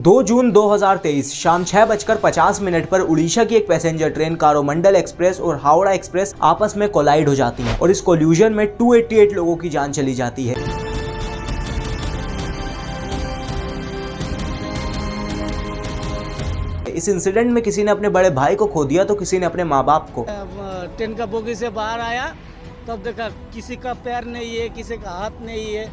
2 जून 2023 शाम 6:50 पर उड़ीसा की एक पैसेंजर ट्रेन कोरोमंडल एक्सप्रेस और हावड़ा एक्सप्रेस आपस में कोलाइड हो जाती है और इस कोल्यूजन में 288 लोगों की जान चली जाती है। इस इंसिडेंट में किसी ने अपने बड़े भाई को खो दिया तो किसी ने अपने माँ बाप को। ट्रेन का बोगी से बाहर आया तब देखा किसी का पैर नहीं है, किसी का हाथ नहीं है,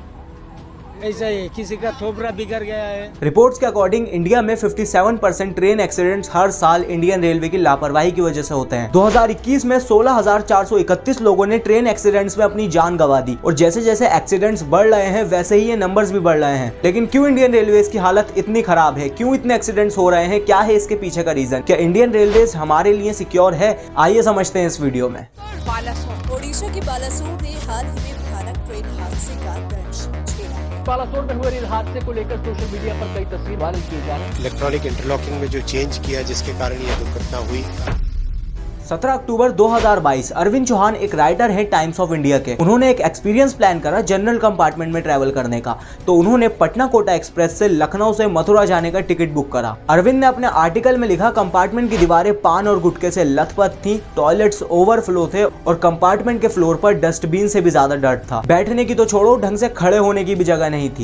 ऐसा ही किसी का थोपड़ा बिगड़ गया है। रिपोर्ट्स के अकॉर्डिंग इंडिया में 57% ट्रेन एक्सीडेंट्स हर साल इंडियन रेलवे की लापरवाही की वजह से होते हैं। 2021 में 16,431 लोगों ने ट्रेन एक्सीडेंट्स में अपनी जान गंवा दी और जैसे जैसे एक्सीडेंट्स बढ़ रहे हैं वैसे ही ये नंबर्स भी बढ़ रहे हैं। लेकिन क्यों इंडियन रेलवेज की हालत इतनी खराब है, क्यों इतने एक्सीडेंट्स हो रहे हैं, क्या है इसके पीछे का रीजन? क्या इंडियन रेलवेज हमारे लिए सिक्योर है? आइए समझते हैं इस वीडियो में। ओडिशा के बालासोर ने हाल ही में भयानक ट्रेन हादसे का दर्ज छेड़ा है। बालासोर में हुए इस हादसे को लेकर सोशल मीडिया पर कई तस्वीर वायरल किए जा रहे हैं। इलेक्ट्रॉनिक इंटरलॉकिंग में जो चेंज किया जिसके कारण यह दुर्घटना हुई। 17 अक्टूबर 2022 अरविंद चौहान एक राइटर हैं टाइम्स ऑफ इंडिया के। उन्होंने एक एक्सपीरियंस प्लान करा जनरल कंपार्टमेंट में ट्रैवल करने का, तो उन्होंने पटना कोटा एक्सप्रेस से लखनऊ से मथुरा जाने का टिकट बुक करा। अरविंद ने अपने आर्टिकल में लिखा, कंपार्टमेंट की दीवारें पान और गुटखे से लथपथ थी, टॉयलेट्स ओवरफ्लो थे और कंपार्टमेंट के फ्लोर पर डस्टबिन से भी ज्यादा डर्ट था। बैठने की तो छोड़ो, ढंग से खड़े होने की भी जगह नहीं थी।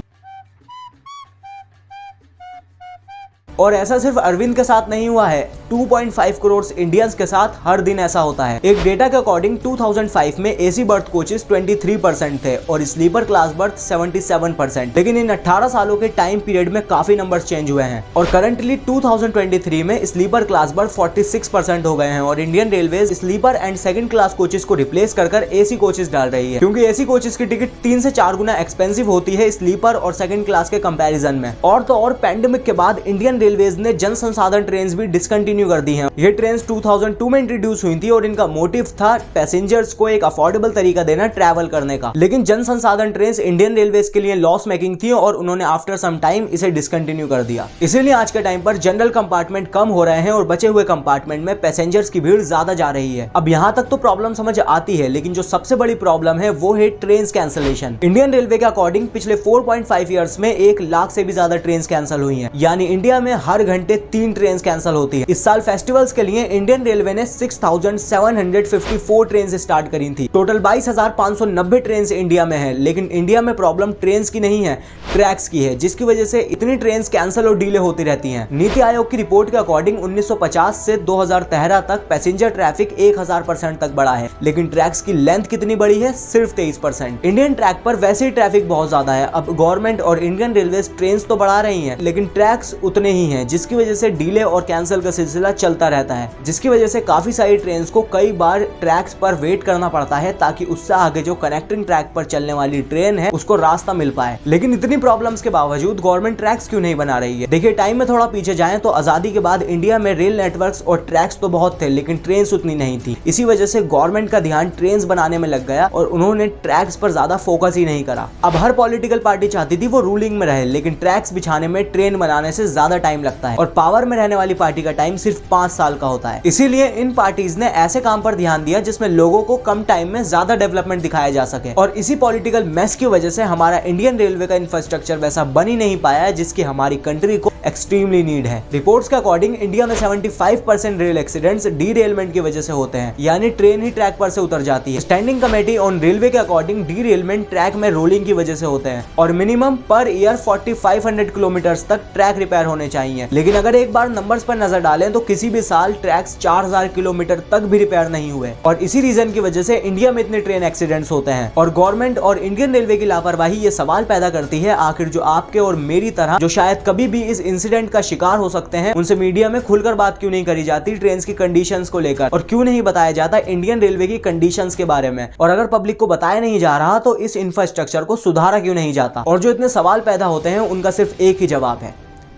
और ऐसा सिर्फ अरविंद के साथ नहीं हुआ है, 2.5 करोड़ इंडियंस के साथ हर दिन ऐसा होता है। एक डेटा के अकॉर्डिंग 2005 में एसी बर्थ कोचेस 23% थे और स्लीपर क्लास बर्थ 77%। लेकिन इन 18 सालों के टाइम पीरियड में काफी नंबर्स चेंज हुए हैं और करंटली 2023 में स्लीपर क्लास बर्थ 46% हो गए हैं और Indian railways sleeper and second class coaches को रिप्लेस कर एसी कोचेस डाल रही है, क्योंकि एसी कोचेस की टिकट 3 से 4 गुना एक्सपेंसिव होती है स्लीपर और सेकंड क्लास के कंपैरिजन में। और तो और पैंडेमिक के बाद इंडियन रेलवेज ने जन संसाधन ट्रेन भी डिसकंटिन्यू कर दी हैं। ये ट्रेन 2002 में इंट्रोड्यूस हुई थी और इनका मोटिव था पैसेंजर्स को एक अफोर्डेबल तरीका देना ट्रैवल करने का। लेकिन जन संसाधन ट्रेन इंडियन रेलवेज के लिए लॉस मेकिंग थी और उन्होंने आफ्टर सम टाइम इसे डिसकंटिन्यू कर दिया। इसीलिए आज के टाइम पर जनरल कंपार्टमेंट कम हो रहे हैं और बचे हुए कंपार्टमेंट में पैसेंजर्स की भीड़ ज्यादा जा रही है। अब यहाँ तक तो प्रॉब्लम समझ आती है, लेकिन जो सबसे बड़ी प्रॉब्लम है वो है ट्रेन कैंसिलेशन। इंडियन रेलवे के अकॉर्डिंग पिछले 4.5 ईयर्स में 1 लाख से भी ज्यादा ट्रेन कैंसिल हुई है, यानी इंडिया में हर घंटे 3 ट्रेन कैंसिल होती है। इस साल फेस्टिवल्स के लिए इंडियन रेलवे ने 6,754 ट्रेन स्टार्ट करी थी। टोटल 22,590 ट्रेन इंडिया में है, लेकिन इंडिया में प्रॉब्लम ट्रेन की नहीं है, ट्रैक्स की है, जिसकी वजह से इतनी ट्रेन कैंसिल और डिले होती रहती हैं। नीति आयोग की रिपोर्ट के अकॉर्डिंग 1950 से 2013 तक पैसेंजर ट्रैफिक 1000% तक बढ़ा है, लेकिन ट्रैक्स की लेंथ कितनी बड़ी है? सिर्फ 23%। इंडियन ट्रैक पर वैसे ही ट्रैफिक बहुत ज्यादा है। अब गवर्नमेंट और इंडियन रेलवे ट्रेन तो बढ़ा रही है, लेकिन ट्रैक्स उतने ही हैं, जिसकी वजह से डिले और कैंसिल का सिलसिला चलता रहता है, जिसकी वजह से काफी सारी ट्रेन्स को कई बार ट्रैक्स पर वेट करना पड़ता है ताकि उससे आगे जो कनेक्टिंग ट्रैक पर चलने वाली ट्रेन है उसको रास्ता मिल पाए। लेकिन इतनी प्रॉब्लम्स के बावजूद गवर्नमेंट ट्रैक्स क्यों नहीं बना रही है? देखिए, टाइम में थोड़ा पीछे जाएं तो आजादी के बाद इंडिया में रेल नेटवर्क्स और ट्रैक्स तो बहुत थे, लेकिन ट्रेन्स उतनी नहीं थी। इसी वजह से गवर्नमेंट का ध्यान ट्रेन्स बनाने में लग गया और उन्होंने ट्रैक्स पर ज्यादा फोकस ही नहीं करा। अब हर पॉलिटिकल पार्टी चाहती थी वो रूलिंग में रहे, लेकिन ट्रैक्स बिछाने में ट्रेन बनाने से ज्यादा टाइम लगता है और पावर में रहने वाली पार्टी का टाइम सिर्फ 5 साल का होता है। इसीलिए इन पार्टीज ने ऐसे काम पर ध्यान दिया जिसमें लोगों को कम टाइम में ज्यादा डेवलपमेंट दिखाया जा सके और इसी पॉलिटिकल मेस की वजह से हमारा इंडियन रेलवे का इंफ्रास्ट्रक्चर वैसा बन ही नहीं पाया है जिसकी हमारी कंट्री को एक्सट्रीमली नीड है। रिपोर्ट्स के अकॉर्डिंग इंडिया में 75% रेल एक्सीडेंट्स डीरेलमेंट की वजह से होते हैं, यानी ट्रेन ही ट्रैक पर से उतर जाती है। स्टैंडिंग कमेटी ऑन रेलवे के अकॉर्डिंग डीरेलमेंट ट्रैक में रोलिंग की वजह से होते हैं और मिनिमम पर ईयर 4500 किलोमीटर तक ट्रैक रिपेयर होने चाहिए। लेकिन अगर एक बार नंबर्स पर नजर डालें तो किसी भी साल ट्रैक्स 4000 किलोमीटर तक भी रिपेयर नहीं हुए और इसी रीजन की वजह से इंडिया में इतने ट्रेन एक्सीडेंट्स होते हैं। और गवर्नमेंट और इंडियन रेलवे की लापरवाही ये सवाल पैदा करती है, आखिर जो आपके और मेरी तरह जो शायद कभी भी इस इंसिडेंट का शिकार हो सकते हैं, उनसे मीडिया में खुलकर बात क्यों नहीं करी जाती ट्रेन की कंडीशंस को लेकर, और क्यों नहीं बताया जाता इंडियन रेलवे की कंडीशंस के बारे में? और अगर पब्लिक को बताया नहीं जा रहा तो इस इंफ्रास्ट्रक्चर को सुधारा क्यों नहीं जाता? और जो इतने सवाल पैदा होते हैं उनका सिर्फ एक ही जवाब है,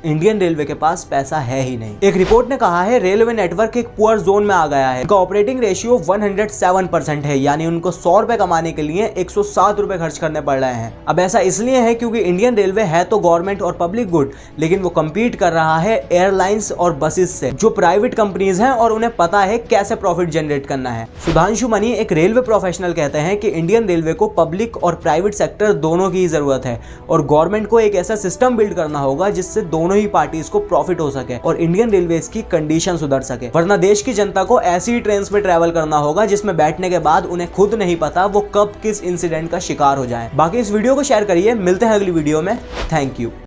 इंडियन रेलवे के पास पैसा है ही नहीं। एक रिपोर्ट ने कहा है रेलवे नेटवर्क एक पुअर जोन में आ गया है। उनका ऑपरेटिंग रेशियो 107% है, यानी उनको 100 रुपए कमाने के लिए 107 रुपए खर्च करने पड़ रहे हैं। अब ऐसा इसलिए है क्योंकि इंडियन रेलवे है तो गवर्नमेंट और पब्लिक गुड, लेकिन वो कम्पीट कर रहा है एयरलाइंस और बसेस से जो प्राइवेट कंपनीज हैं और उन्हें पता है कैसे प्रॉफिट जनरेट करना है। सुधांशु मनी एक रेलवे प्रोफेशनल कहते हैं कि इंडियन रेलवे को पब्लिक और प्राइवेट सेक्टर दोनों की ही जरूरत है और गवर्नमेंट को एक ऐसा सिस्टम बिल्ड करना होगा जिससे दोनों दोनों ही पार्टीज को प्रॉफिट हो सके और इंडियन रेलवेज की कंडीशन सुधर सके, वरना देश की जनता को ऐसी ही ट्रेन में ट्रैवल करना होगा जिसमें बैठने के बाद उन्हें खुद नहीं पता वो कब किस इंसिडेंट का शिकार हो जाए। बाकी इस वीडियो को शेयर करिए, मिलते हैं अगली वीडियो में। Thank you.